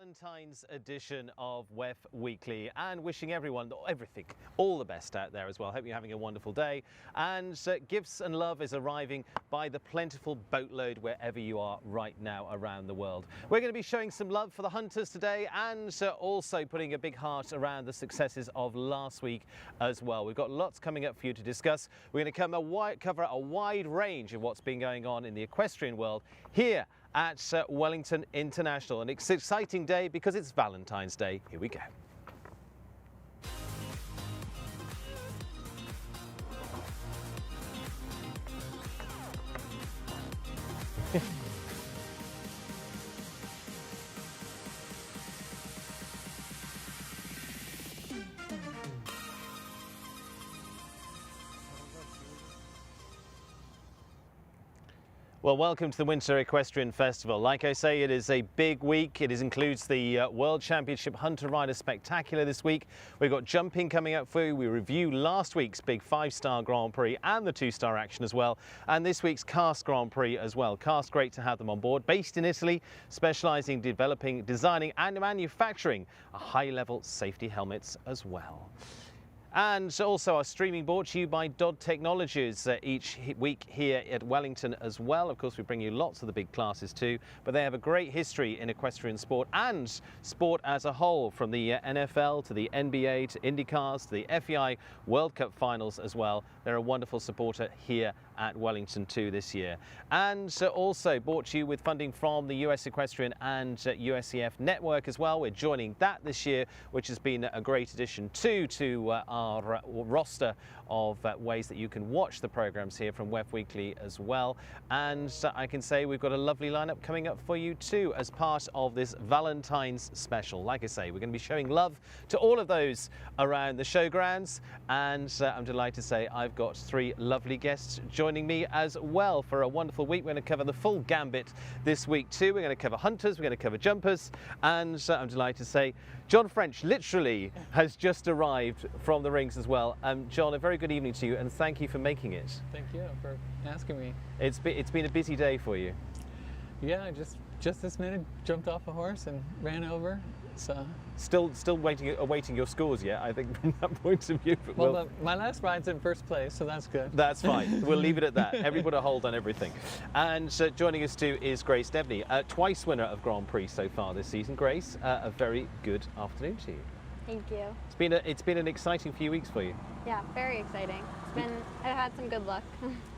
Valentine's edition of WEF Weekly, and wishing everyone everything, all the best out there as well. Hope you're having a wonderful day, and gifts and love is arriving by the plentiful boatload wherever you are right now around the world. We're going to be showing some love for the hunters today, and also putting a big heart around the successes of last week as well. We've got lots coming up for you to discuss. We're going to cover a wide range of what's been going on in the equestrian world here at Wellington International. And it's an exciting day because it's Valentine's Day. Here we go. Well, welcome to the Winter Equestrian Festival. Like I say, it is a big week. It includes the World Championship Hunter Rider Spectacular this week. We've got jumping coming up for you. We review last week's big 5-star Grand Prix and the 2-star action as well. And this week's Cast Grand Prix as well. Cast, great to have them on board. Based in Italy, specialising in developing, designing and manufacturing high-level safety helmets as well. And also our streaming brought to you by Dodd Technologies each week here at Wellington as well. Of course, we bring you lots of the big classes too, but they have a great history in equestrian sport and sport as a whole, from the NFL to the NBA to IndyCars to the FEI World Cup finals as well. They're a wonderful supporter here at Wellington too this year. And also brought to you with funding from the US Equestrian and USEF network as well. We're joining that this year, which has been a great addition to our roster of ways that you can watch the programs here from WEF Weekly as well. And I can say we've got a lovely lineup coming up for you too as part of this Valentine's special. Like I say, we're going to be showing love to all of those around the showgrounds, and I'm delighted to say I've got 3 lovely guests joining me as well for a wonderful week. We're going to cover the full gambit this week too. We're going to cover hunters, we're going to cover jumpers, and I'm delighted to say John French literally has just arrived from the rings as well. John, a very good evening to you, and thank you for making it. Thank you for asking me. It's been a busy day for you. Yeah, I just this minute jumped off a horse and ran over. So still awaiting your scores yet, I think, from that point of view. But well, my last ride's in first place, so that's good. That's fine. We'll leave it at that. Everybody hold on everything. And joining us too is Grace Debney, twice winner of Grand Prix so far this season. Grace, a very good afternoon to you. Thank you. It's been an exciting few weeks for you. Yeah, very exciting. I've had some good luck.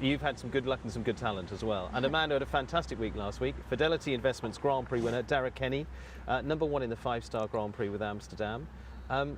You've had some good luck and some good talent as well. And Amanda had a fantastic week last week. Fidelity Investments Grand Prix winner Darragh Kenny, #1 in the 5-star Grand Prix with Amsterdam.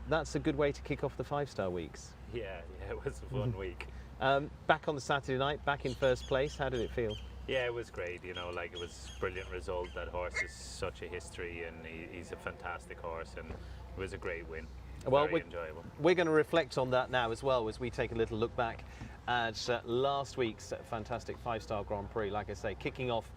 That's a good way to kick off the 5-star weeks. Yeah, it was a fun week. Back on the Saturday night, back in first place. How did it feel? Yeah, it was great. You know, like, it was a brilliant result. That horse is such a history, and he's a fantastic horse, and it was a great win. Well, very enjoyable. We're going to reflect on that now as well as we take a little look back at last week's fantastic 5-star Grand Prix. Like I say, kicking off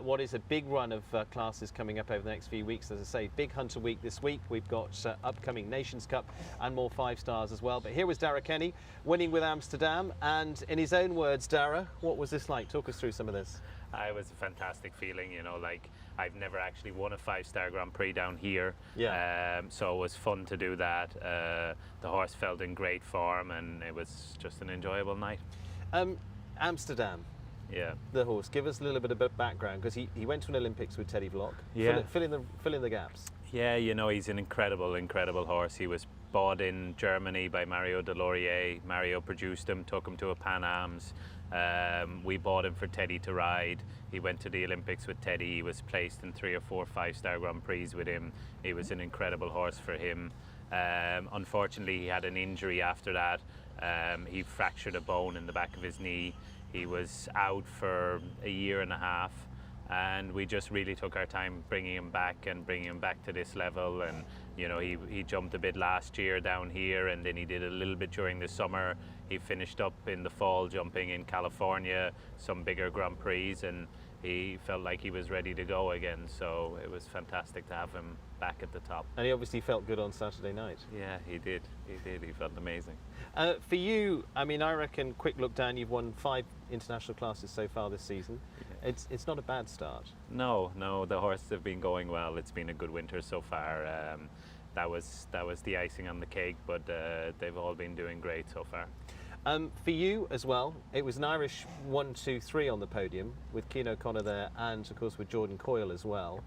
what is a big run of classes coming up over the next few weeks. As I say, big Hunter Week this week. We've got upcoming Nations Cup and more 5-stars as well. But here was Darragh Kenny winning with Amsterdam, and in his own words, Darragh, what was this like? Talk us through some of this. It was a fantastic feeling, you know, like, I've never actually won a 5-star Grand Prix down here. Yeah. So it was fun to do that. The horse felt in great form, and it was just an enjoyable night. Amsterdam. Yeah. The horse. Give us a little bit of background, because he went to an Olympics with Teddy Vlock. Yeah. Fill in the gaps. Yeah, you know, he's an incredible horse. He was bought in Germany by Mario Delorier. Mario produced him, took him to a Pan Am's. We bought him for Teddy to ride. He went to the Olympics with Teddy. He was placed in 3 or 4 5-star Grand Prix with him. He was an incredible horse for him. Unfortunately, he had an injury after that. He fractured a bone in the back of his knee. He was out for a year and a half, and we just really took our time bringing him back to this level. And you know, he jumped a bit last year down here, and then he did a little bit during the summer. he finished up in the fall jumping in California, some bigger Grand Prix, and he felt like he was ready to go again. So it was fantastic to have him back at the top. And he obviously felt good on Saturday night. Yeah, he did. He felt amazing. For you, I mean, I reckon, quick look down, you've won 5 international classes so far this season. Yeah. It's not a bad start. No, the horses have been going well. It's been a good winter so far. That was the icing on the cake, but they've all been doing great so far. For you as well, it was an Irish 1, 2, 3 on the podium with Cian O'Connor there, and of course with Jordan Coyle as well.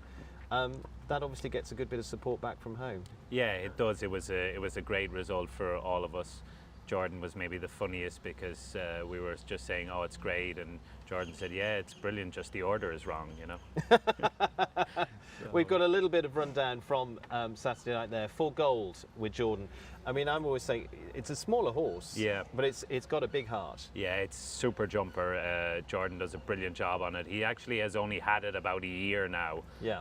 That obviously gets a good bit of support back from home. Yeah, it does. It was a great result for all of us. Jordan was maybe the funniest because we were just saying, "Oh, it's great," and Jordan said, "Yeah, it's brilliant. Just the order is wrong," you know. We've got a little bit of rundown from Saturday night there. 4 gold with Jordan. I mean, I'm always saying it's a smaller horse, Yeah. but it's got a big heart. Yeah, it's super jumper. Jordan does a brilliant job on it. He actually has only had it about a year now, Yeah.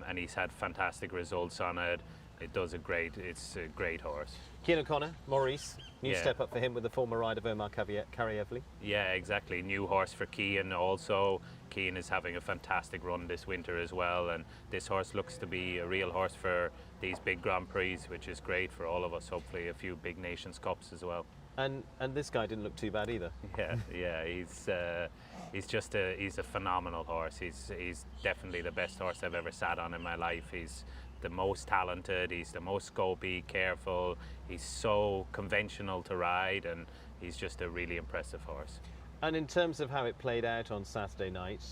and he's had fantastic results on it. It's a great horse. Cian O'Connor, Maurice, new Yeah. step up for him with the former ride of Omar Karievli. Yeah, exactly. New horse for Cian also. Cian is having a fantastic run this winter as well, and this horse looks to be a real horse for these big Grand Prix, which is great for all of us. Hopefully a few big Nations Cups as well. And this guy didn't look too bad either. Yeah, he's a phenomenal horse. He's definitely the best horse I've ever sat on in my life. He's the most talented, he's the most scopy, careful, he's so conventional to ride, and he's just a really impressive horse. And in terms of how it played out on Saturday night,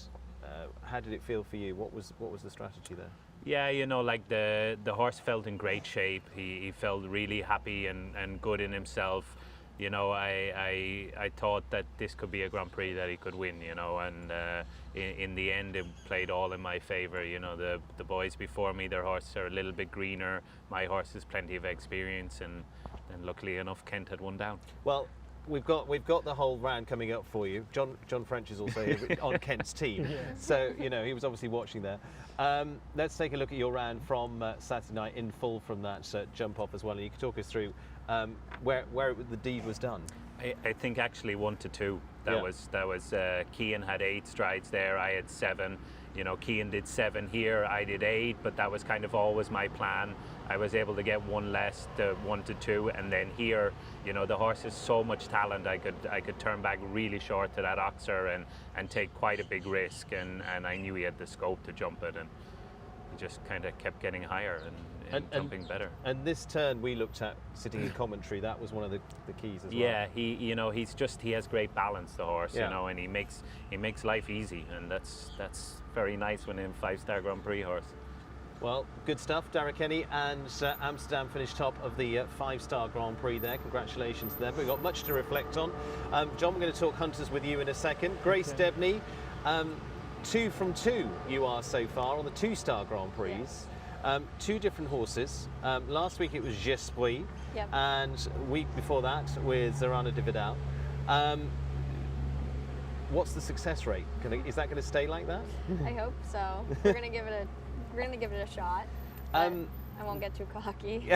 how did it feel for you? What was the strategy there? Yeah, you know, like the horse felt in great shape. He felt really happy and good in himself. You know, I thought that this could be a Grand Prix that he could win, you know, and in the end it played all in my favour. You know, the boys before me, their horses are a little bit greener. My horse has plenty of experience, and luckily enough Kent had one down. Well, we've got the whole round coming up for you. John French is also here on Kent's team, so you know he was obviously watching there. Let's take a look at your round from Saturday night in full from that jump off as well, and you can talk us through where the deed was done. I think actually 1 to 2. That was Cian had 8 strides there. I had 7. You know, Cian did 7 here. I did 8, but that was kind of always my plan. I was able to get 1 less, the 1 to 2, and then here, you know, the horse has so much talent. I could turn back really short to that Oxer and take quite a big risk, and I knew he had the scope to jump it, and he just kind of kept getting higher and jumping better. And this turn we looked at sitting in commentary, that was one of the keys as well. Yeah, he has great balance, the horse, Yeah. you know, and he makes life easy, and that's very nice when in 5-star Grand Prix horse. Well, good stuff, Darragh Kenny, and Amsterdam finished top of the 5-star Grand Prix there. Congratulations to them. We've got much to reflect on. John, we're going to talk hunters with you in a second. Grace Debney, 2 from 2 you are so far on the 2-star Grand Prix. Yeah. 2 different horses. Last week it was J'Esprit, Yep. and week before that with Zorana de Vidal. What's the success rate? Is that going to stay like that? I hope so. We're gonna give it a shot. But I won't get too cocky.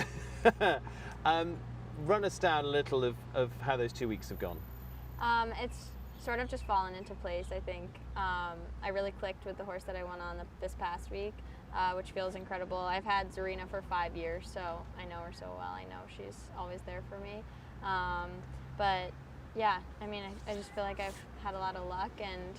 Run us down a little of how those 2 weeks have gone. It's sort of just fallen into place, I think. I really clicked with the horse that I went on this past week, which feels incredible. I've had Zarina for 5 years, so I know her so well. I know she's always there for me. But yeah, I mean, I just feel like I've had a lot of luck, and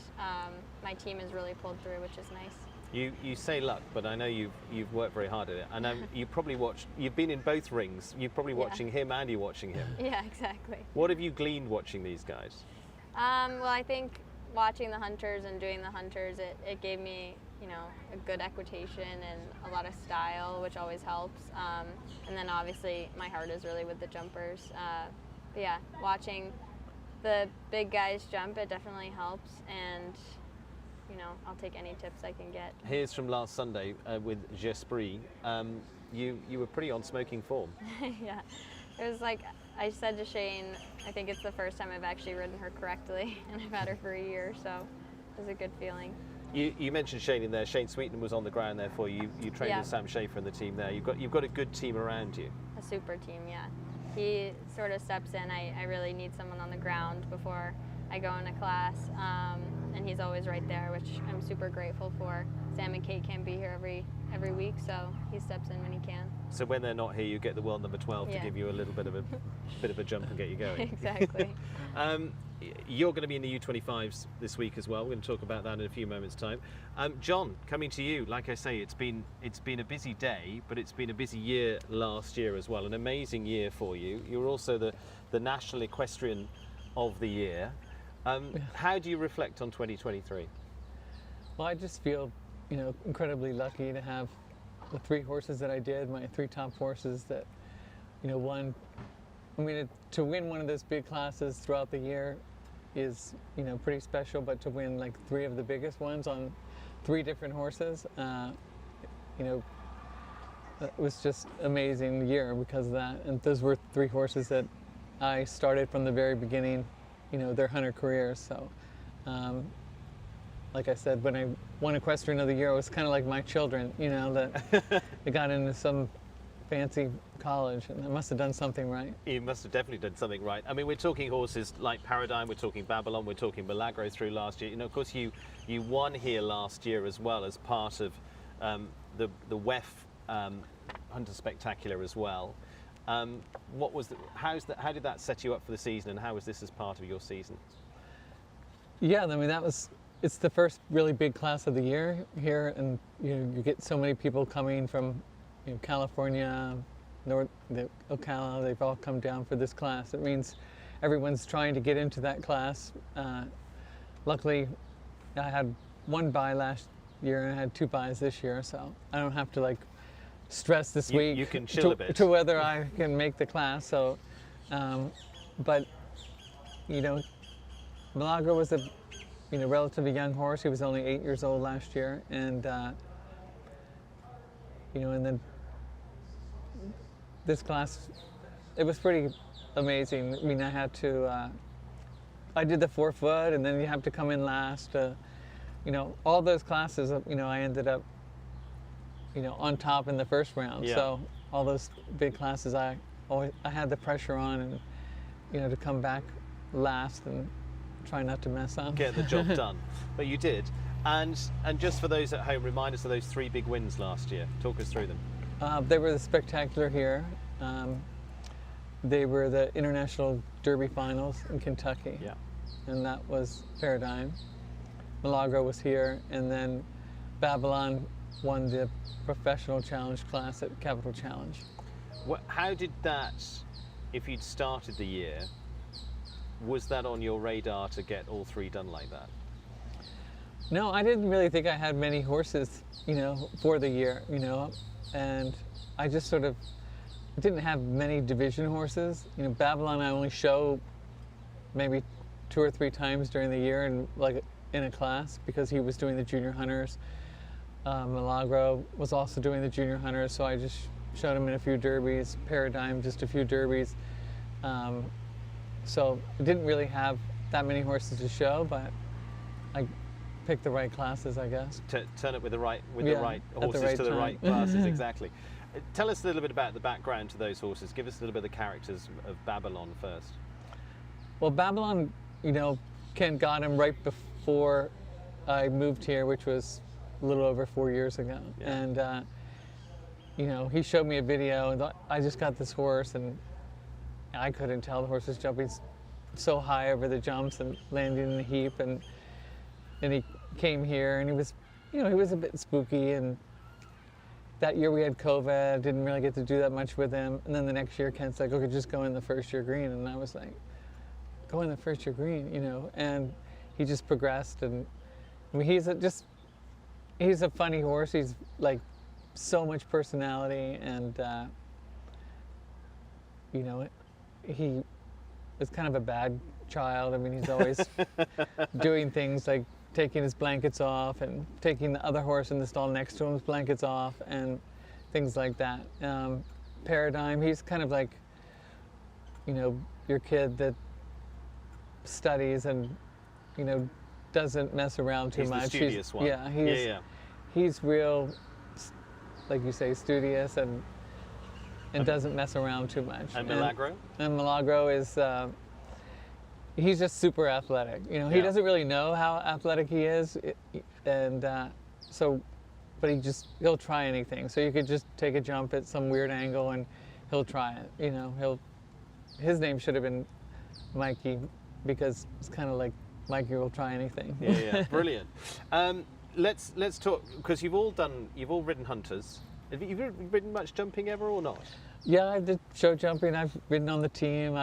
my team has really pulled through, which is nice. You say luck, but I know you've worked very hard at it, and you've been in both rings. You're probably watching him and you're watching him. Yeah, exactly. What have you gleaned watching these guys? Well, I think watching the hunters and doing the hunters, it gave me, you know, a good equitation and a lot of style, which always helps. And then obviously my heart is really with the jumpers. But yeah, watching the big guys jump, it definitely helps, and you know, I'll take any tips I can get. Here's from last Sunday with J'Esprit. You were pretty on smoking form. Yeah, it was like I said to Shane, I think it's the first time I've actually ridden her correctly, and I've had her for a year, so it was a good feeling. You mentioned Shane in there. Shane Sweeten was on the ground there for you. You trained with Sam Schaefer and the team there. You've got a good team around you. A super team, yeah. he sort of steps in. I really need someone on the ground before I go into class, and he's always right there, which I'm super grateful for. Sam and Kate can't be here every week, so he steps in when he can. So when they're not here, you get the world number 12 to give you a little bit of a jump and get you going. Exactly. You're going to be in the U25s this week as well. We're going to talk about that in a few moments' time. John, coming to you, like I say, it's been a busy day, but it's been a busy year last year as well. An amazing year for you. You're also the National Equestrian of the Year. How do you reflect on 2023? Well, I just feel, incredibly lucky to have the 3 horses that I did, my 3 top horses that, won. I mean, to win one of those big classes throughout the year is, pretty special, but to win like 3 of the biggest ones on 3 different horses, it was just amazing year because of that. And those were 3 horses that I started from the very beginning, their hunter careers. So, like I said, when I won Equestrian of the Year, it was kind of like my children, that they got into some fancy college, and I must have done something right. You must have definitely done something right. I mean, we're talking horses like Paradigm, we're talking Babylon, we're talking Milagro through last year. Of course, you won here last year as well as part of the WEF Hunter Spectacular as well. How did that set you up for the season, and how was this as part of your season? Yeah, I mean, it's the first really big class of the year here, and you get so many people coming from California, Ocala. They've all come down for this class. It means everyone's trying to get into that class. Luckily, I had 1 bye last year and I had 2 byes this year, so I don't have to stress this week. You can chill a bit to whether I can make the class. So, but Milagro was a relatively young horse. He was only 8 years old last year, and and then this class, it was pretty amazing. I mean, I did the 4-foot, and then you have to come in last. All those classes, I ended up, on top in the first round. Yeah. So all those big classes, I had the pressure on, and to come back last and try not to mess up. Get the job done. But you did. And just for those at home, remind us of those 3 big wins last year. Talk us through them. They were the Spectacular here. They were the International Derby Finals in Kentucky. Yeah. And that was Paradigm. Milagro was here, and then Babylon won the Professional Challenge class at Capital Challenge. How did that, if you'd started the year, was that on your radar to get all 3 done like that? No, I didn't really think I had many horses, for the year, and I just sort of didn't have many division horses. Babylon I only show maybe 2 or 3 times during the year, and in a class, because he was doing the junior hunters. Milagro was also doing the junior hunters, so I just showed him in a few derbies. Paradigm, just a few derbies. So I didn't really have that many horses to show, but I picked the right classes, I guess. Turn it with the right horses to the right classes, exactly. Tell us a little bit about the background to those horses. Give us a little bit of the characters of Babylon first. Well, Babylon, Ken got him right before I moved here, which was a little over 4 years ago. Yeah. And, he showed me a video, and I just got this horse, and I couldn't tell the horse was jumping so high over the jumps and landing in a heap. And he came here, and he was a bit spooky. And that year we had COVID, didn't really get to do that much with him. And then the next year, Ken's like, okay, just go in the first year green. And I was like, go in the first year green, And he just progressed, and I mean, he's a funny horse. He's so much personality, and he is kind of a bad child. I mean, he's always doing things like taking his blankets off and taking the other horse in the stall next to him's blankets off and things like that. Paradigm, he's kind of like, your kid that studies and, doesn't mess around too much. He's the studious one. Yeah, he's real, like you say, studious, and and doesn't mess around too much. And Milagro? And Milagro is, he's just super athletic. You know, he Yeah. doesn't really know how athletic he is, but he'll try anything. So you could just take a jump at some weird angle and he'll try it. You know, his name should have been Mikey, because it's kind of like Mikey will try anything. Yeah, brilliant. Let's talk, because you've all ridden hunters. Have you ridden much jumping ever or not? Yeah, I did show jumping. I've ridden on the team.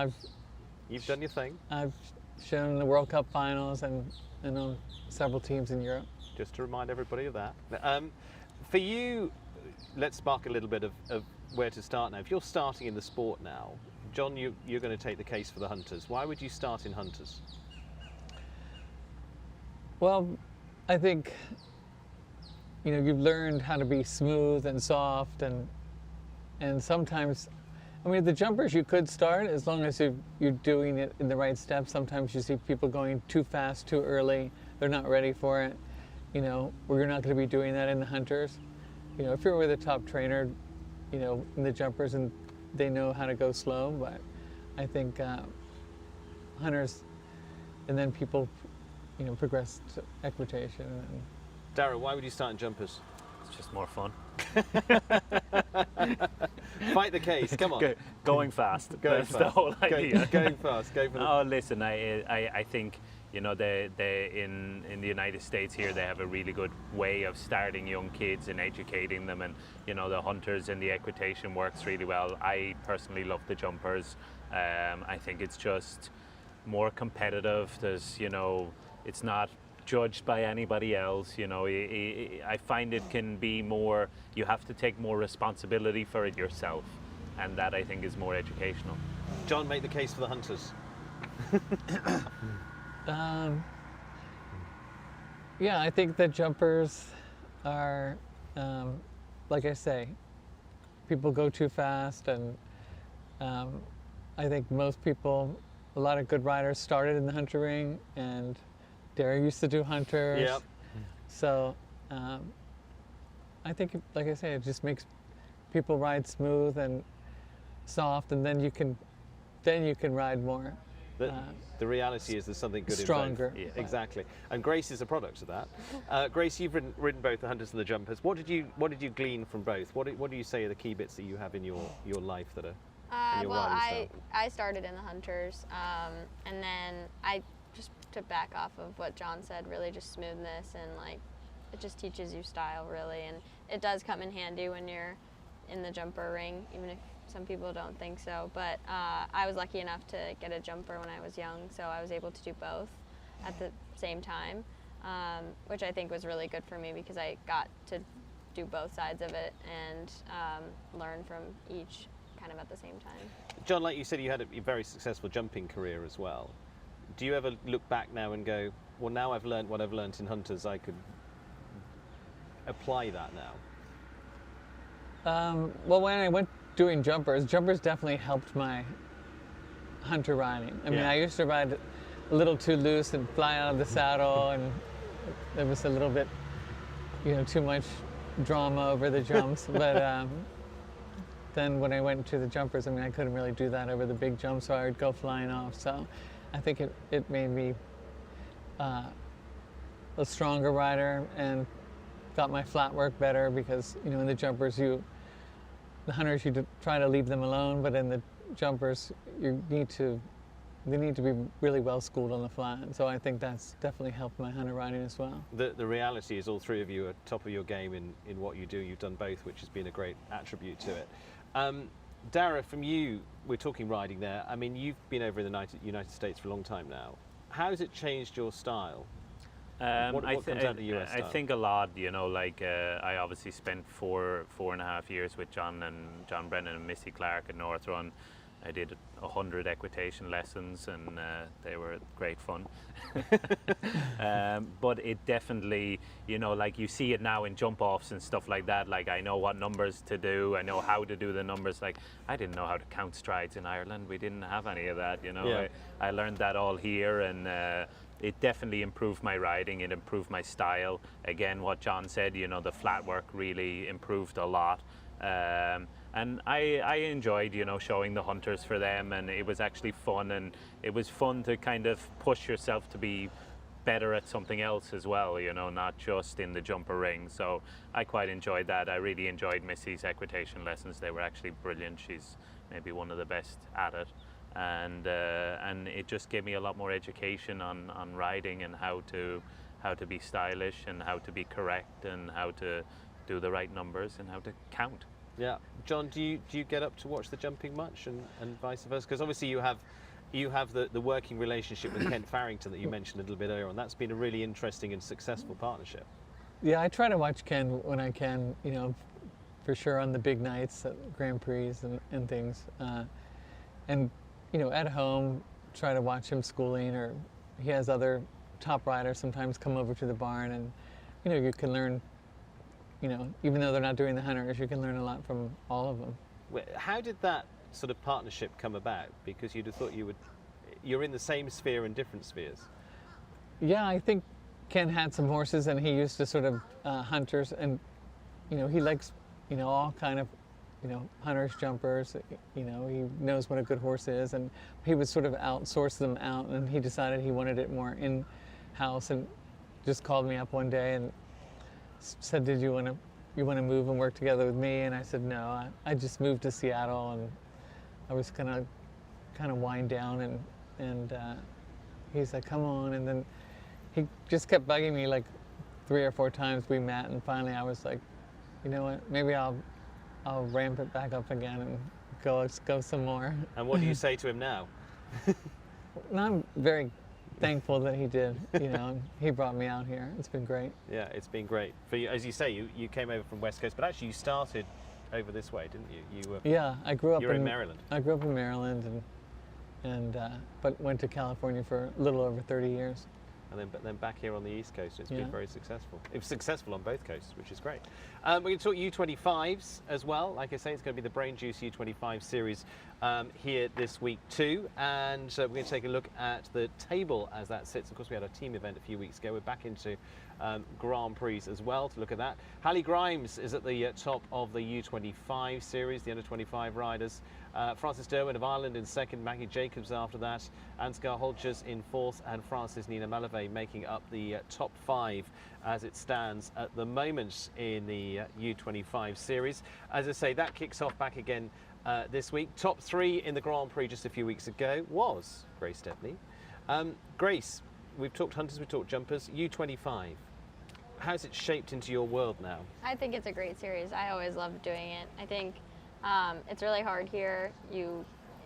You've done your thing. I've shown in the World Cup finals and on several teams in Europe. Just to remind everybody of that. For you, let's spark a little bit of where to start now. If you're starting in the sport now, John, you're going to take the case for the hunters. Why would you start in hunters? Well, I think, you know, you've learned how to be smooth and soft, and sometimes, I mean, the jumpers you could start as long as you're doing it in the right steps. Sometimes you see people going too fast, too early. They're not ready for it. You know, we're not going to be doing that in the hunters. You know, if you're with a top trainer, you know, in the jumpers, and they know how to go slow, but I think hunters, and then people, you know, progress to equitation. And Darragh, why would you start in jumpers? It's just more fun. Fight the case, come on. Going fast. Going That's fast. the whole idea. Going fast. Go for the... Oh, listen, I think, you know, in the United States here, they have a really good way of starting young kids and educating them, and, you know, the hunters and the equitation works really well. I personally love the jumpers. I think it's just more competitive. There's, you know, it's not judged by anybody else. You know, I find it can be more, you have to take more responsibility for it yourself, and that I think is more educational. John, make the case for the hunters. Yeah, I think the jumpers are, like I say, people go too fast, and I think most people, a lot of good riders started in the hunter ring, and Darragh used to do hunters. Yep. So I think, like I say, it just makes people ride smooth and soft, and then you can ride more. The reality is there's something good Stronger. in both. Yeah, exactly. And Grace is a product of that. Grace, you've ridden both the hunters and the jumpers. What did you glean from both? What do you say are the key bits that you have in your life that are in your well, riding style? I started in the hunters, and then I just to back off of what John said, really just smoothness, and like it just teaches you style really, and it does come in handy when you're in the jumper ring, even if some people don't think so. But I was lucky enough to get a jumper when I was young, so I was able to do both at the same time, which I think was really good for me because I got to do both sides of it and learn from each kind of at the same time. John, like you said, you had a very successful jumping career as well. Do you ever look back now and go, well, now I've learned what I've learned in hunters, I could apply that now? Well, when I went doing jumpers definitely helped my hunter riding. I mean, I used to ride a little too loose and fly out of the saddle, and there was a little bit, you know, too much drama over the jumps. But then when I went to the jumpers, I mean, I couldn't really do that over the big jumps, so I would go flying off. So I think it made me a stronger rider and got my flat work better, because, you know, in the jumpers the hunters, you try to leave them alone, but in the jumpers they need to be really well schooled on the flat. And so I think that's definitely helped my hunter riding as well. The reality is all three of you are top of your game in what you do. You've done both, which has been a great attribute to it. Darragh, from you, we're talking riding there. I mean, you've been over in the United States for a long time now. How has it changed your style? What comes out of the US style? I think a lot, you know, like I obviously spent 4.5 years with John Brennan and Missy Clark at North Run. I did 100 equitation lessons, and they were great fun. But it definitely, you know, like you see it now in jump offs and stuff like that. Like, I know what numbers to do. I know how to do the numbers. Like, I didn't know how to count strides in Ireland. We didn't have any of that, you know. Yeah. I learned that all here, and it definitely improved my riding. It improved my style. Again, what John said, you know, the flat work really improved a lot. And I enjoyed, you know, showing the hunters for them, and it was actually fun, and it was fun to kind of push yourself to be better at something else as well, you know, not just in the jumper ring. So I quite enjoyed that. I really enjoyed Missy's equitation lessons. They were actually brilliant. She's maybe one of the best at it. And it just gave me a lot more education on riding and how to be stylish and how to be correct and how to do the right numbers and how to count. Yeah. John, do you get up to watch the jumping much and vice versa? Because obviously you have the working relationship with Kent Farrington that you mentioned a little bit earlier on. That's been a really interesting and successful partnership. Yeah, I try to watch Ken when I can, you know, for sure on the big nights at Grand Prix and things. And, you know, at home, try to watch him schooling, or he has other top riders sometimes come over to the barn, and, you know, you can learn, you know, even though they're not doing the hunters, you can learn a lot from all of them. How did that sort of partnership come about? Because you'd have thought you're in the same sphere in different spheres. Yeah, I think Ken had some horses, and he used to sort of hunters, and, you know, he likes, you know, all kind of, you know, hunters, jumpers, you know, he knows what a good horse is, and he would sort of outsource them out, and he decided he wanted it more in-house, and just called me up one day and said, "Did you want to move and work together with me?" And I said, "No, I just moved to Seattle, and I was gonna kind of wind down," and he's like, "Come on," and then he just kept bugging me like 3 or 4 times. We met, and finally I was like, "You know what? Maybe I'll ramp it back up again and go some more." And what do you say to him now? No, I'm very thankful that he did. You know, and he brought me out here. It's been great. Yeah, it's been great. For you, as you say, you came over from West Coast, but actually you started over this way, didn't you? You were. Yeah, I grew up in Maryland. I grew up in Maryland, but went to California for a little over 30 years. And then back here on the East Coast, it's Yeah. been very successful. It was successful on both coasts, which is great. We're going to talk U25s as well. Like I say, it's going to be the Brain Juice U25 series here this week too. And we're going to take a look at the table as that sits. Of course, we had a team event a few weeks ago. We're back into Grand Prix as well to look at that. Hallie Grimes is at the top of the U25 series, the under 25 riders. Frances Derwin of Ireland in second, Maggie Jacobs after that, Ansgar Holtjes in fourth, and Frances Nina Malave making up the top 5 as it stands at the moment in the U25 series. As I say, that kicks off back again this week. Top 3 in the Grand Prix just a few weeks ago was Grace Debney. Grace, we've talked hunters, we've talked jumpers. U25, how's it shaped into your world now? I think it's a great series. I always loved doing it. I think it's really hard here.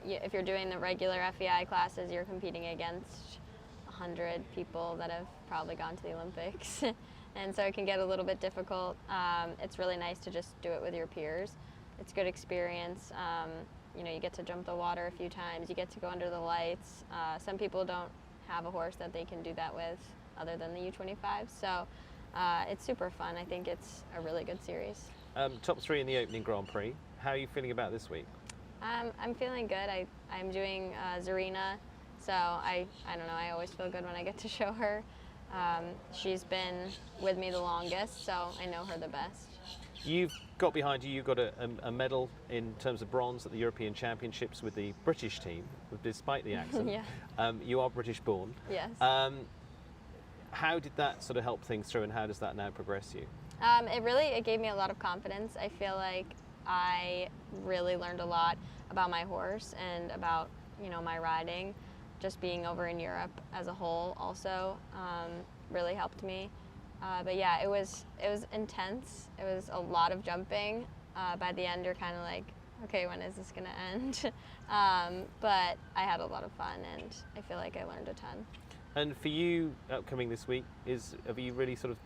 If you're doing the regular FEI classes, you're competing against 100 people that have probably gone to the Olympics. And so it can get a little bit difficult. It's really nice to just do it with your peers. It's good experience. You know, you get to jump the water a few times. You get to go under the lights. Some people don't have a horse that they can do that with other than the U25. So it's super fun. I think it's a really good series. Top 3 in the opening Grand Prix. How are you feeling about this week? I'm feeling good. I'm doing Zarina, so I don't know. I always feel good when I get to show her. She's been with me the longest, so I know her the best. You've got behind you, you've got a medal in terms of bronze at the European Championships with the British team, despite the accent. Yeah. You are British born. Yes. How did that sort of help things through, and how does that now progress you? It gave me a lot of confidence. I feel like I really learned a lot about my horse and about, you know, my riding. Just being over in Europe as a whole also really helped me. But yeah, it was intense. It was a lot of jumping. By the end, you're kind of like, okay, when is this going to end? But I had a lot of fun, and I feel like I learned a ton. And for you, upcoming this week, have you really sort of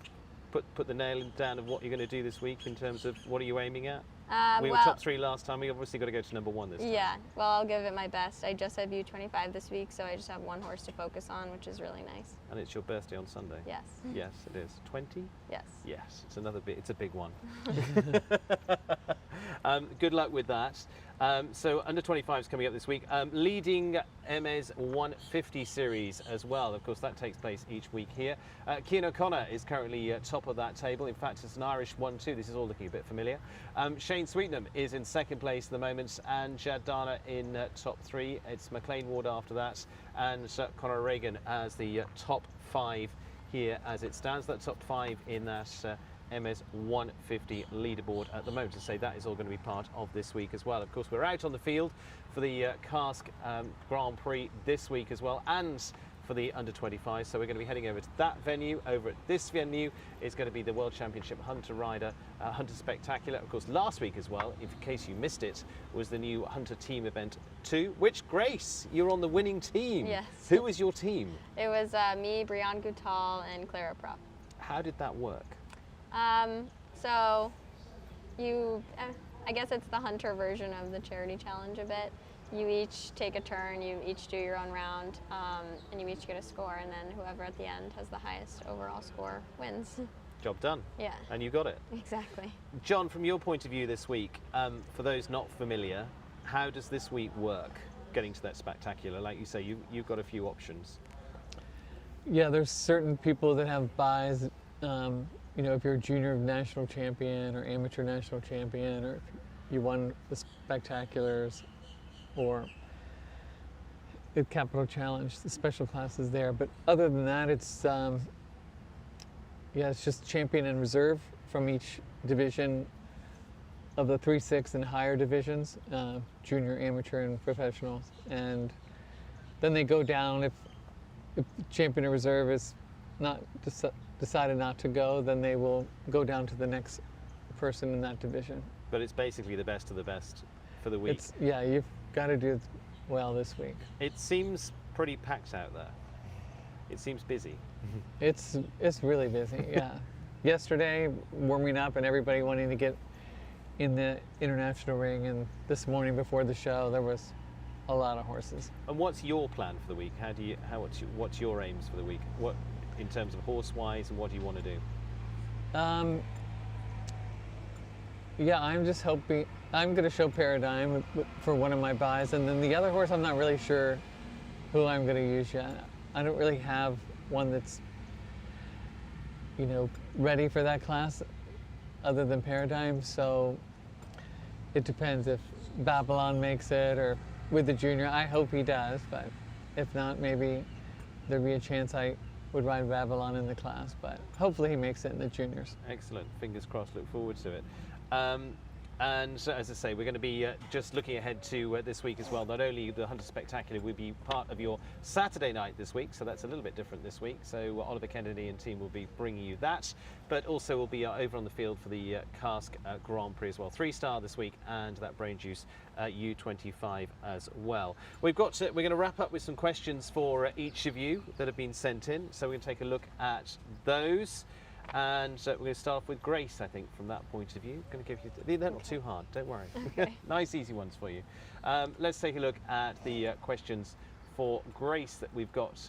put the nail down of what you're going to do this week in terms of what are you aiming at? We were top 3 last time. We obviously got to go to number 1 this time. Yeah, well, I'll give it my best. I just have U25 this week, so I just have 1 horse to focus on, which is really nice. And it's your birthday on Sunday. Yes. Yes, it is. 20? Yes. Yes, it's a big one. Good luck with that. So under 25 is coming up this week, leading Emma's 150 series as well. Of course, that takes place each week here. Cian O'Connor is currently top of that table. In fact, it's an Irish 1-2. This is all looking a bit familiar. Shane Sweetnam is in second place at the moment, and Jad Dana in top 3. It's McLean Ward after that, and Conor Reagan as the top 5 here as it stands. That top 5 in that MS 150 leaderboard at the moment. To say that is all going to be part of this week as well. Of course, we're out on the field for the Cask Grand Prix this week as well, and for the under 25. So we're going to be heading over to that venue. Over at this venue is going to be the World Championship Hunter Rider Hunter Spectacular. Of course, last week as well, in case you missed it, was the new Hunter Team Event 2, which, Grace, you're on the winning team. Yes. Who was your team? It was me, Brianne Goutal, and Clara Prop. How did that work? So you, I guess it's the hunter version of the charity challenge a bit. You each take a turn, you each do your own round, and you each get a score, and then whoever at the end has the highest overall score wins. Job done. Yeah. And you got it. Exactly. John, from your point of view this week, for those not familiar, how does this week work getting to that spectacular? Like you say, you've got a few options. Yeah, there's certain people that have buys. You know, if you're a junior national champion or amateur national champion, or if you won the spectaculars or the capital challenge, the special classes there. But other than that, it's it's just champion and reserve from each division of the 3-6 and higher divisions, junior, amateur, and professionals. And then they go down. If champion and reserve is not decided not to go, then they will go down to the next person in that division. But it's basically the best of the best for the week. Yeah, you've got to do well this week. It seems pretty packed out there. It seems busy. It's really busy, yeah. Yesterday, warming up and everybody wanting to get in the international ring, and this morning before the show, there was a lot of horses. And what's your plan for the week? What's your aims for the week? What, in terms of horse-wise, and what do you want to do? Yeah, I'm just hoping, I'm going to show Paradigm for one of my buys, and then the other horse, I'm not really sure who I'm going to use yet. I don't really have one that's, you know, ready for that class other than Paradigm, so it depends if Babylon makes it or with the junior. I hope he does, but if not, maybe there'd be a chance I would ride Babylon in the class, but hopefully he makes it in the juniors. Excellent. Fingers crossed. Look forward to it. And so, as I say, we're going to be just looking ahead to this week as well. Not only the Hunter Spectacular will be part of your Saturday night this week, so that's a little bit different this week. So Oliver Kennedy and team will be bringing you that, but also we'll be over on the field for the Cask Grand Prix as well. 3-star this week, and that Brain Juice U25 as well. We're going to wrap up with some questions for each of you that have been sent in. So we're going to take a look at those. And we're going to start off with Grace, I think, from that point of view. Going to give you, they're not too hard, don't worry. Okay. Nice, easy ones for you. Let's take a look at the questions for Grace that we've got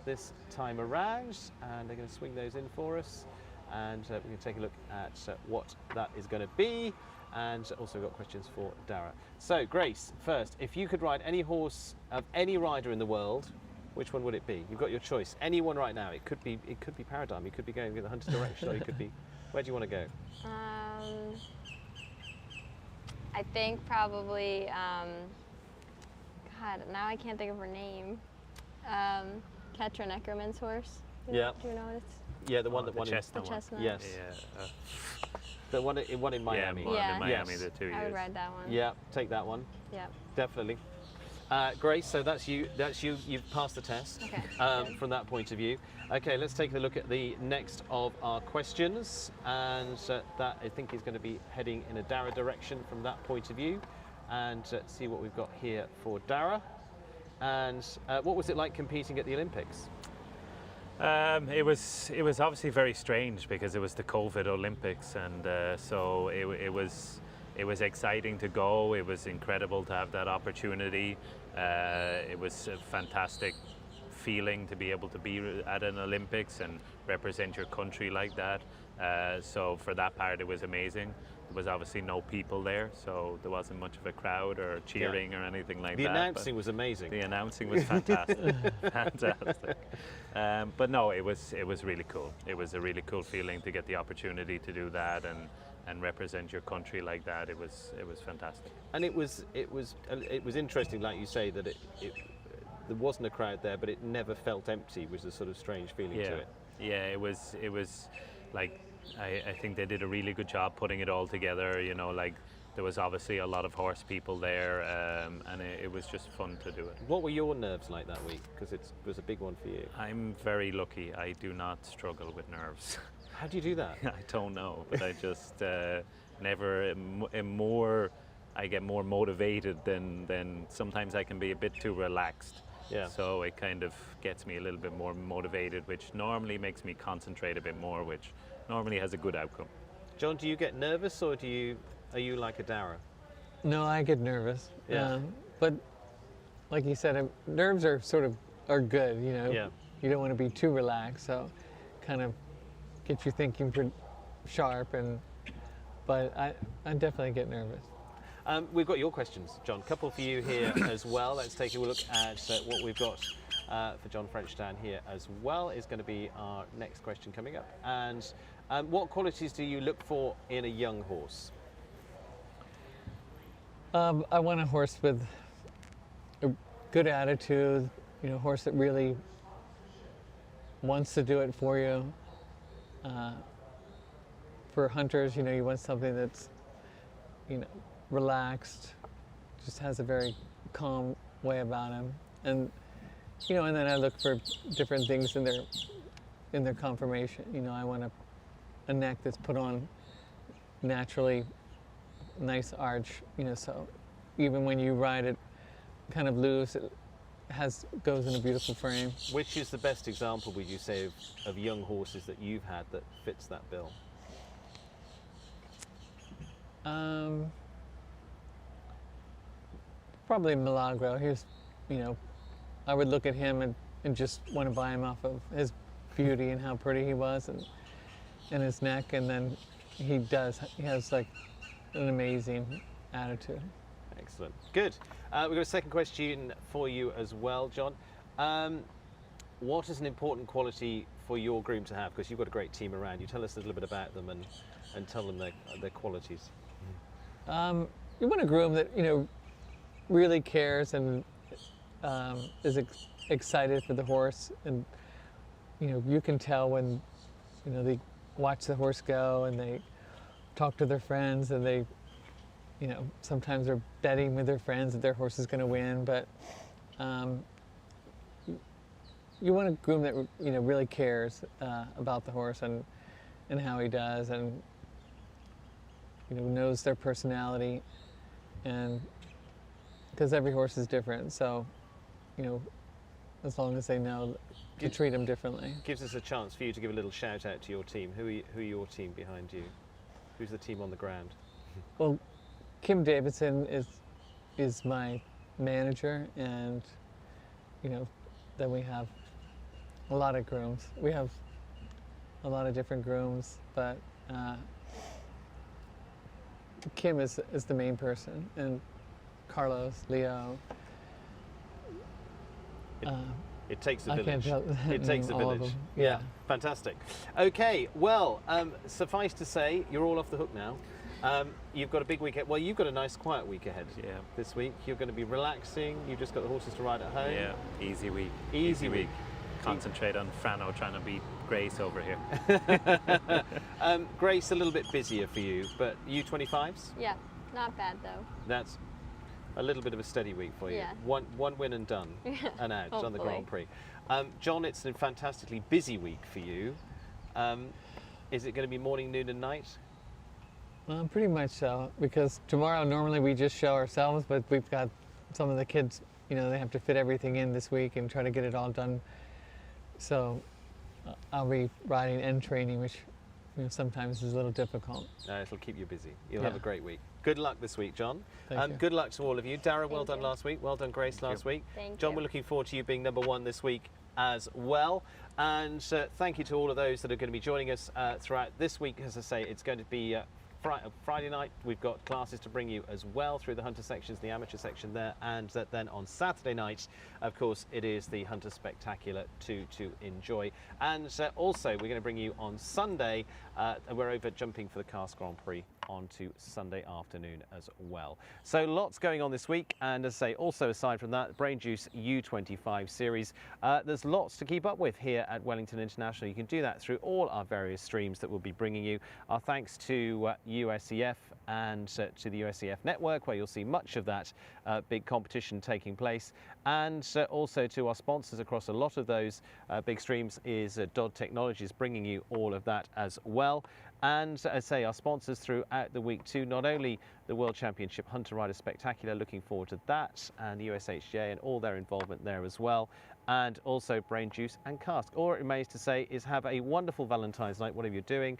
this time around. And they're going to swing those in for us. And we're going to take a look at what that is going to be. And also got questions for Darragh. So, Grace, first, if you could ride any horse of any rider in the world, which one would it be? You've got your choice. Anyone right now. It could be Paradigm. You could be going in the Hunter direction, or you could be. Where do you want to go? I think probably. God, now I can't think of her name. Ketra Neckerman's horse. Yeah. Do you know what it's? Yeah, the one that won in The chestnut. Yes. Yeah. The one in Miami. Yeah. In Miami, Yes. the 2 years. I would ride that one. Yeah, take that one. Yeah. Definitely. Grace, so that's you. You've passed the test. Okay. From that point of view. Okay, let's take a look at the next of our questions, and that I think is going to be heading in a Darragh direction from that point of view, and see what we've got here for Darragh. And what was it like competing at the Olympics? It was obviously very strange because it was the COVID Olympics, and so it was exciting to go. It was incredible to have that opportunity. It was a fantastic feeling to be able to be at an Olympics and represent your country like that. So for that part, it was amazing. There was obviously no people there, so there wasn't much of a crowd or cheering or anything like The that. announcing was amazing. The announcing was fantastic, fantastic. But no, it was really cool. It was a really cool feeling to get the opportunity to do that and represent your country like that. It was fantastic. And it was interesting, like you say, that there wasn't a crowd there, but it never felt empty. Was a sort of strange feeling to it. Yeah, it was like I think they did a really good job putting it all together. You know, like there was obviously a lot of horse people there, and it was just fun to do it. What were your nerves like that week? Because it was a big one for you. I'm very lucky. I do not struggle with nerves. How do you do that? I don't know, but I just never am more. I get more motivated than sometimes I can be a bit too relaxed. Yeah. So it kind of gets me a little bit more motivated, which normally makes me concentrate a bit more, which normally has a good outcome. John, do you get nervous, or are you like a Darragh? No, I get nervous. Yeah. But like you said, nerves are good. You know. Yeah. You don't want to be too relaxed, so kind of get you thinking pretty sharp. But I definitely get nervous. We've got your questions, John. Couple for you here as well. Let's take a look at what we've got for John French down here as well. Is going to be our next question coming up. And what qualities do you look for in a young horse? I want a horse with a good attitude. You know, a horse that really wants to do it for you. For hunters, you know, you want something that's, you know, relaxed, just has a very calm way about him, and you know, and then I look for different things in their conformation. You know, I want a neck that's put on naturally, nice arch. You know, so even when you ride it kind of loose, it goes in a beautiful frame. Which is the best example, would you say, of young horses that you've had that fits that bill? Probably Milagro. Here's, you know, I would look at him and just want to buy him off of his beauty and how pretty he was and his neck, and then he has like an amazing attitude. Excellent. Good. We've got a second question for you as well, John. What is an important quality for your groom to have? Because you've got a great team around. You tell us a little bit about them and tell them their qualities. You want a groom that, you know, really cares and is excited for the horse, and you know, you can tell when, you know, they watch the horse go and they talk to their friends, and they, you know, sometimes they're betting with their friends that their horse is going to win, but you want a groom that, you know, really cares about the horse and how he does, and you know, knows their personality, and because every horse is different, so you know, as long as they know to treat them differently. Gives us a chance for you to give a little shout out to your team. Who are your team behind you? Who's the team on the ground? Well, Kim Davidson is my manager, and you know, then we have a lot of grooms. We have a lot of different grooms, but Kim is the main person, and Carlos, Leo. It takes a I can't village. tell It takes a all of village. them. Yeah, fantastic. Okay, well, suffice to say, you're all off the hook now. You've got a big weekend. Well, you've got a nice quiet week ahead. Yeah. This week, you're going to be relaxing. You've just got the horses to ride at home. Yeah, easy week. Easy week. Concentrate on Frano trying to beat Grace over here. Grace, a little bit busier for you, but U25s? Yeah, not bad though. That's a little bit of a steady week for you. Yeah. One win and done, and out on the Hopefully. Grand Prix. John, it's a fantastically busy week for you. Is it going to be morning, noon, and night? Pretty much so, because tomorrow normally we just show ourselves, but we've got some of the kids, you know, they have to fit everything in this week and try to get it all done. So I'll be riding and training, which, you know, sometimes is a little difficult. It'll keep you busy. You'll Yeah. have a great week. Good luck this week, John. Thank you. Good luck to all of you. Darragh, well Thank done you. last week. Well done, Grace, Thank last you. week. Thank John, you. we're looking forward to you being #1 this week as well. And thank you to all of those that are going to be joining us throughout this week. As I say, it's going to be Friday night, we've got classes to bring you as well through the Hunter sections, the amateur section there, and then on Saturday night, of course, it is the Hunter Spectacular to enjoy. And also, we're going to bring you on Sunday, we're over jumping for the Cast Grand Prix onto Sunday afternoon as well. So lots going on this week, and as I say, also aside from that, Brain Juice U25 series, there's lots to keep up with here at Wellington International. You can do that through all our various streams that we'll be bringing you. Our thanks to USEF and to the USEF network, where you'll see much of that big competition taking place, and also to our sponsors across a lot of those big streams is Dodd Technologies, bringing you all of that as well. And as I say, our sponsors throughout the week too, not only the World Championship Hunter Rider Spectacular, looking forward to that, and the USHJ and all their involvement there as well, and also Brain Juice and Cask. All it remains to say is have a wonderful Valentine's night, whatever you're doing.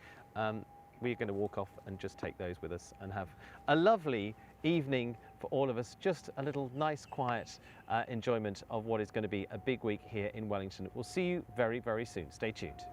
We're going to walk off and just take those with us and have a lovely evening for all of us. Just a little nice, quiet enjoyment of what is going to be a big week here in Wellington. We'll see you very, very soon. Stay tuned.